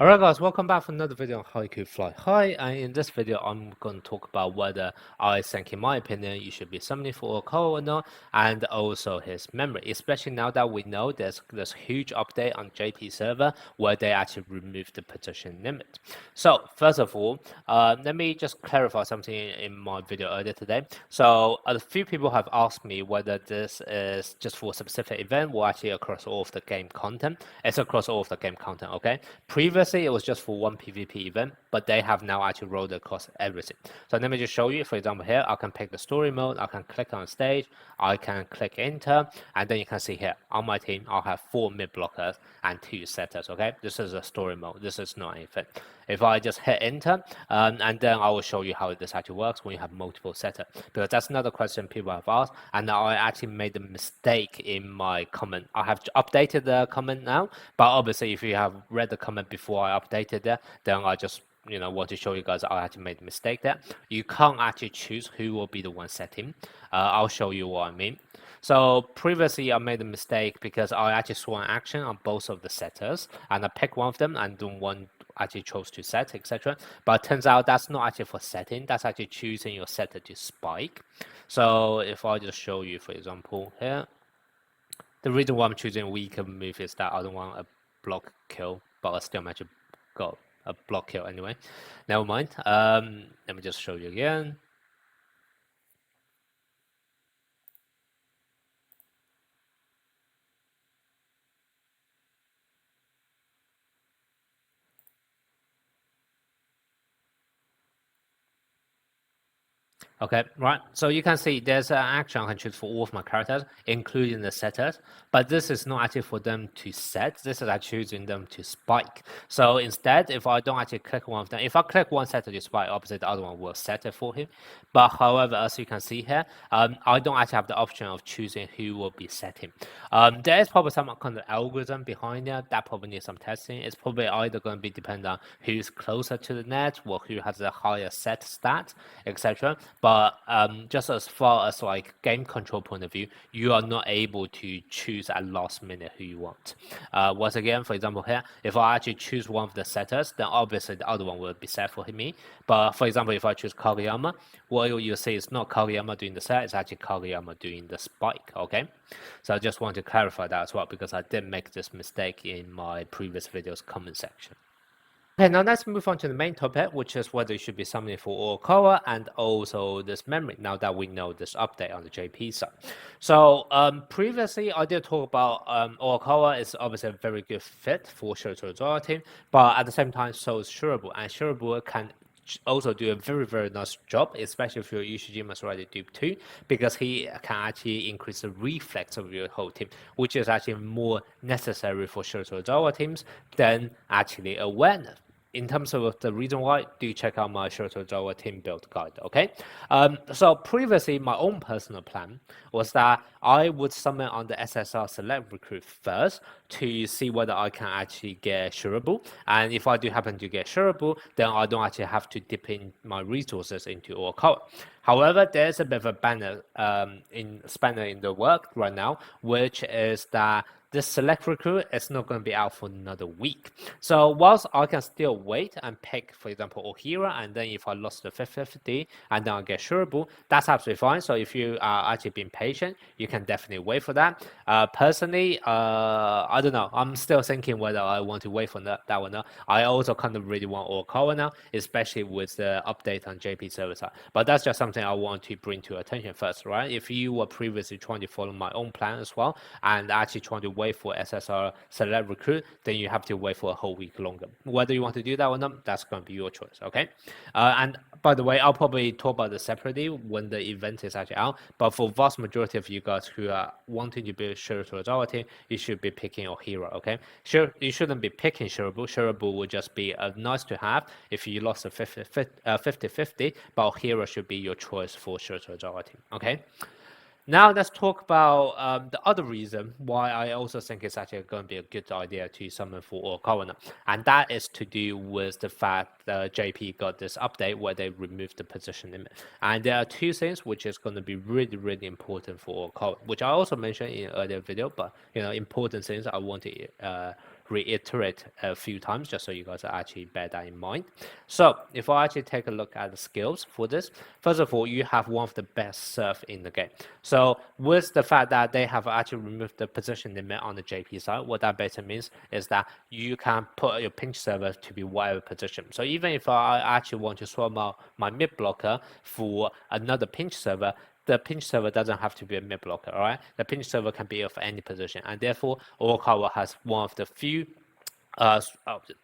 Alright guys, welcome back for another video on HAIKYU Fly High, and in this video I'm going to talk about whether I think in my opinion you should be summoning for Oikawa or not, and also his memory, especially now that we know there's this huge update on JP server where they actually removed the position limit. So first of all, let me just clarify something in my video earlier today. So a few people have asked me whether this is just for a specific event or actually across all of the game content. It's across all of the game content, okay? Previously, it was just for one PvP event, but they have now actually rolled across everything. So let me just show you. For example, here I can pick the story mode. I can click on stage. I can click enter, and then you can see here on my team I'll have 4 mid blockers and 2 setters. Okay, this is a story mode. This is not anything. If I just hit enter, and then I will show you how this actually works when you have multiple setters, because that's another question people have asked, and I actually made a mistake in my comment. I have updated the comment now, but obviously if you have read the comment before I updated that, then I just want to show you guys I actually made a mistake there. You can't actually choose who will be the one setting. I'll show you what I mean. So previously I made a mistake because I actually saw an action on both of the setters, and I picked one of them and then one actually chose to set, etc. But it turns out that's not actually for setting, that's actually choosing your setter to spike. So if I just show you, for example, here, the reason why I'm choosing weaker move is that I don't want a block kill, but I still managed to got a block kill anyway. Never mind. Let me just show you again. Okay, right. So you can see there's an action I can choose for all of my characters, including the setters. But this is not actually for them to set. This is actually choosing them to spike. So instead, if I don't actually click one of them, if I click one setter to spike, obviously the other one will set it for him. But however, as you can see here, I don't actually have the option of choosing who will be setting. There is probably some kind of algorithm behind there that probably needs some testing. It's probably either going to be dependent on who's closer to the net or who has a higher set stat, etc. But just as far as like game control point of view, you are not able to choose at last minute who you want. Once again, for example here, if I actually choose one of the setters, then obviously the other one will be set for me. But for example, if I choose Kageyama, what you'll see is not Kageyama doing the set, it's actually Kageyama doing the spike, okay? So I just want to clarify that as well, because I did make this mistake in my previous video's comment section. Okay, now let's move on to the main topic, which is whether you should be summoning for Oikawa and also this memory, now that we know this update on the JP side. So previously I did talk about Oikawa is obviously a very good fit for Shiratorizawa team, but at the same time so is Shirabu, and Shirabu can also do a very, very nice job, especially if your Ushijima is already dupe 2, because he can actually increase the reflex of your whole team, which is actually more necessary for Shiratorizawa teams than actually awareness. In terms of the reason why, do check out my Shiratorizawa team build guide, okay? So previously, my own personal plan was that I would summon on the SSR select recruit first to see whether I can actually get Shirabu. And if I do happen to get Shirabu, then I don't actually have to dip in my resources into Oikawa. However, there's a bit of a spanner in the work right now, which is that this select recruit is not going to be out for another week. So whilst I can still wait and pick, for example, Ohira, and then if I lost the 50-50 and then I get Shurabu, that's absolutely fine. So if you are actually being patient, you can definitely wait for that. Personally, I don't know. I'm still thinking whether I want to wait for that or not. I also kind of really want Oikawa now, especially with the update on JP server side. But that's just something I want to bring to attention first, right? If you were previously trying to follow my own plan as well, and actually trying to wait for SSR select recruit, then you have to wait for a whole week longer. Whether you want to do that or not, that's going to be your choice, okay? And by the way, I'll probably talk about this separately when the event is actually out, but for vast majority of you guys who are wanting to build Shiratorizawa team, you should be picking Ohira, okay? Sure, you shouldn't be picking Shirabu. Shirabu would just be nice to have if you lost a 50-50, but Ohira should be your choice for Shiratorizawa team, okay? Now let's talk about the other reason why I also think it's actually going to be a good idea to summon for Oikawa, and that is to do with the fact that JP got this update where they removed the position limit. And there are two things which is going to be really, really important for Oikawa, which I also mentioned in an earlier video, but important things I want to reiterate a few times just so you guys actually bear that in mind. So if I actually take a look at the skills for this, first of all, you have one of the best serve in the game. So with the fact that they have actually removed the position limit on the JP side, what that basically means is that you can put your pinch server to be whatever position. So even if I actually want to swap out my mid blocker for another pinch server, the pinch server doesn't have to be a mid blocker, all right? The pinch server can be of any position, and therefore Oikawa has one of the few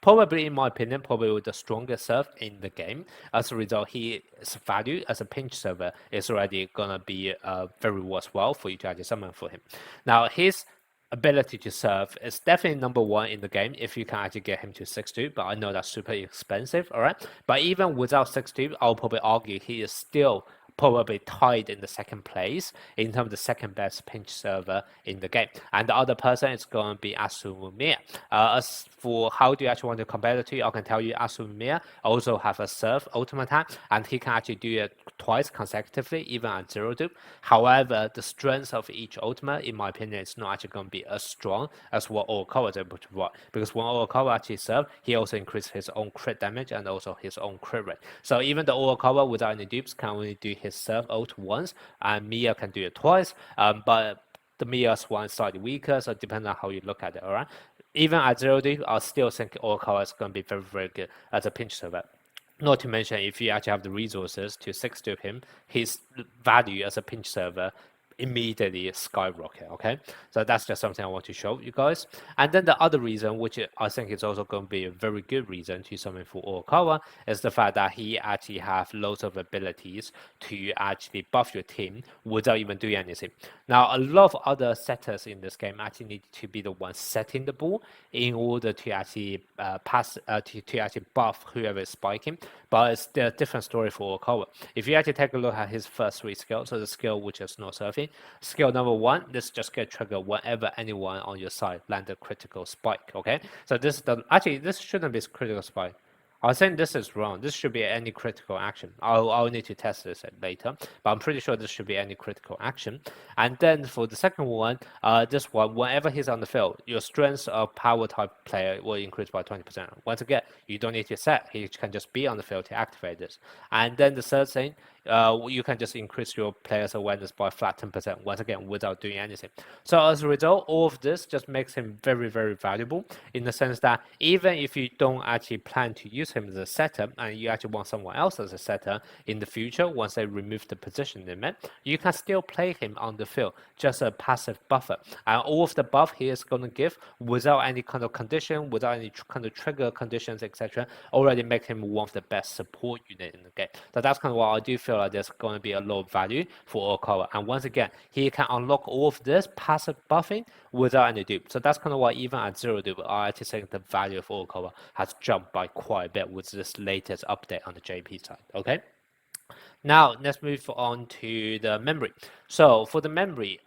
probably in my opinion, probably with the strongest serve in the game. As a result, his value as a pinch server is already gonna be very worthwhile for you to actually summon for him. Now his ability to serve is definitely number one in the game if you can actually get him to 6-2, but I know that's super expensive, all right? But even without 6-2, I'll probably argue he is still probably tied in the second place in terms of the second best pinch server in the game. And the other person is going to be Asumia. As for how do you actually want to compare the two, I can tell you Asumia also have a serve ultimate, and he can actually do it twice consecutively, even at 0 dupe. However, the strength of each ultimate, in my opinion, is not actually going to be as strong as what Oikawa is able to provide. Because when Oikawa actually serve, he also increases his own crit damage and also his own crit rate. So even the Oikawa without any dupes can only do his serve ult once, and Mia can do it twice. But the Mia's one is slightly weaker, so depending on how you look at it, all right? Even at 0 dupe, I still think Oikawa is going to be very, very good as a pinch server. Not to mention, if you actually have the resources to 6-dupe him, his value as a pinch server immediately skyrocket. Okay, so that's just something I want to show you guys. And then the other reason, which I think is also going to be a very good reason to summon for Oikawa, is the fact that he actually have loads of abilities to actually buff your team without even doing anything. Now a lot of other setters in this game actually need to be the ones setting the ball in order to actually to actually buff whoever is spiking, but it's a different story for Oikawa. If you actually take a look at his first 3 skills, so the skill which is no surfing, skill number 1, this just get triggered whenever anyone on your side land a critical spike. Okay, so this this shouldn't be critical spike. I think this is wrong. This should be any critical action. I'll need to test this later, but I'm pretty sure this should be any critical action. And then for the second one, this one, whenever he's on the field, your strength of power type player will increase by 20%. Once again, you don't need to set. He can just be on the field to activate this. And then the third thing, you can just increase your player's awareness by flat 10%, once again, without doing anything. So as a result, all of this just makes him very, very valuable in the sense that even if you don't actually plan to use him as a setter and you actually want someone else as a setter in the future, once they remove the position limit, you can still play him on the field, just a passive buffer. And all of the buff he is going to give without any kind of condition, without any kind of trigger conditions, etc., already make him one of the best support unit in the game. So that's kind of why I do feel like there's going to be a lot of value for Oikawa. And once again, he can unlock all of this passive buffing without any dupe. So that's kind of why even at 0 dupe, I actually think the value of Oikawa has jumped by quite a bit with this latest update on the JP side. Okay. Now let's move on to the memory. So for the memory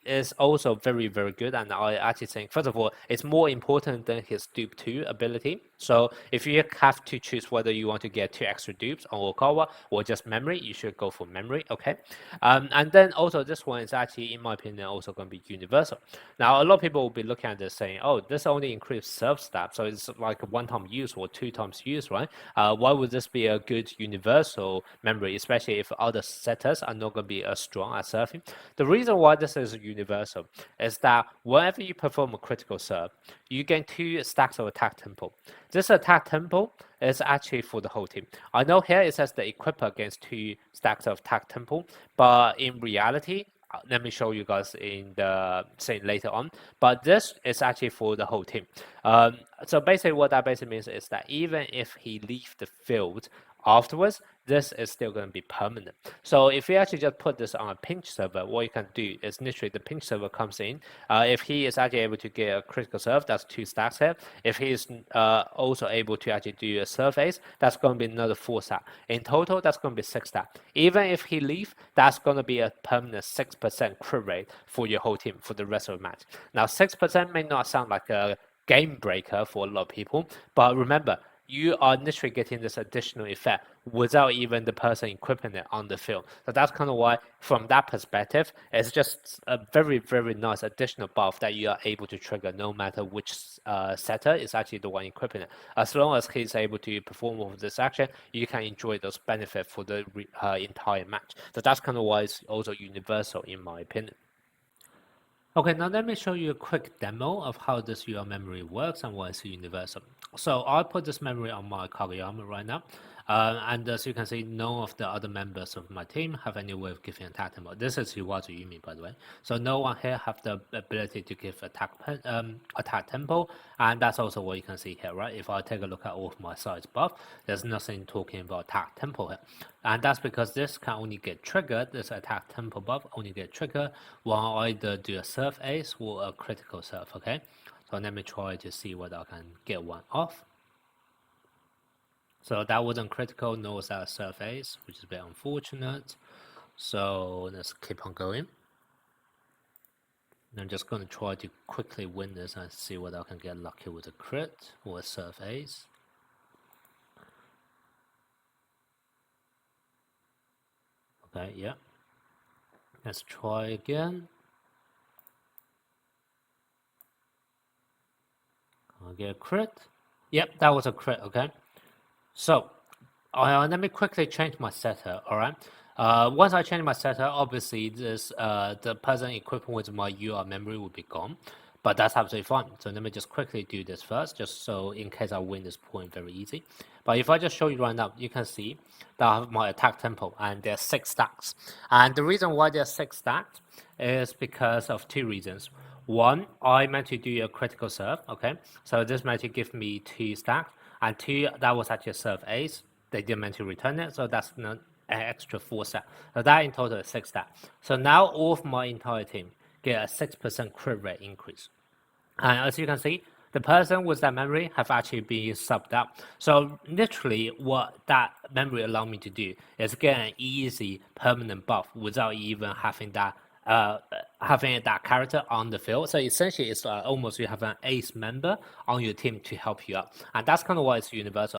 is also very, very good, and I actually think, first of all, it's more important than his dupe 2 ability. So if you have to choose whether you want to get 2 extra dupes on Oikawa or just memory, you should go for memory, okay? And then also this one is actually, in my opinion, also going to be universal. Now, a lot of people will be looking at this saying, oh, this only increases serve stat, so it's like a 1-time use or 2 times use, right? Why would this be a good universal memory, especially if other setters are not going to be as strong as surfing? The reason why this is universal is that whenever you perform a critical serve, you gain 2 stacks of attack tempo. This attack tempo is actually for the whole team. I know here it says the equipper gains 2 stacks of attack tempo, but in reality, let me show you guys in the thing later on, but this is actually for the whole team. So basically what that basically means is that even if he leaves the field afterwards, this is still going to be permanent. So if you actually just put this on a pinch server, what you can do is literally the pinch server comes in. If he is actually able to get a critical serve, that's 2 stacks here. If he is also able to actually do a serve ace, that's going to be another 4 stack. In total, that's going to be 6 stack. Even if he leaves, that's going to be a permanent 6% crit rate for your whole team for the rest of the match. Now, 6% may not sound like a game breaker for a lot of people, but remember, you are literally getting this additional effect without even the person equipping it on the field. So that's kind of why, from that perspective, it's just a very, very nice additional buff that you are able to trigger no matter which setter is actually the one equipping it. As long as he's able to perform over this action, you can enjoy those benefits for the entire match. So that's kind of why it's also universal in my opinion. Okay, now let me show you a quick demo of how this UR memory works and why it's universal. So I'll put this memory on my Kageyama right now. And as you can see, none of the other members of my team have any way of giving attack tempo. This is Iwatu Yumi, by the way. So no one here have the ability to give attack tempo, and that's also what you can see here, right? If I take a look at all of my sides buff, there's nothing talking about attack tempo here. And that's because this can only get triggered, this attack tempo buff only get triggered when I either do a surf ace or a critical surf, okay? So let me try to see whether I can get one off. So that wasn't critical, nor was that a surf ace, which is a bit unfortunate. So let's keep on going. I'm just going to try to quickly win this and see whether I can get lucky with a crit or a surf ace. Okay, yeah. Let's try again. I'll get a crit. Yep, that was a crit, okay. So, let me quickly change my setter, alright? Once I change my setter, obviously this the person equipped with my UR memory will be gone, but that's absolutely fine. So let me just quickly do this first, just so in case I win this point very easy. But if I just show you right now, you can see that I have my attack tempo, and there's 6 stacks. And the reason why there's 6 stacks is because of 2 reasons. One, I meant to do a critical serve, okay? So this meant to give me 2 stacks, and 2, that was actually a serve ace. They didn't meant to return it, so that's an extra 4 stack. So that in total is 6 stack. So now all of my entire team get a 6% crit rate increase. And as you can see, the person with that memory have actually been subbed out. So literally what that memory allowed me to do is get an easy permanent buff without even having that character on the field. So essentially it's almost you have an ace member on your team to help you out. And that's kind of why it's universal.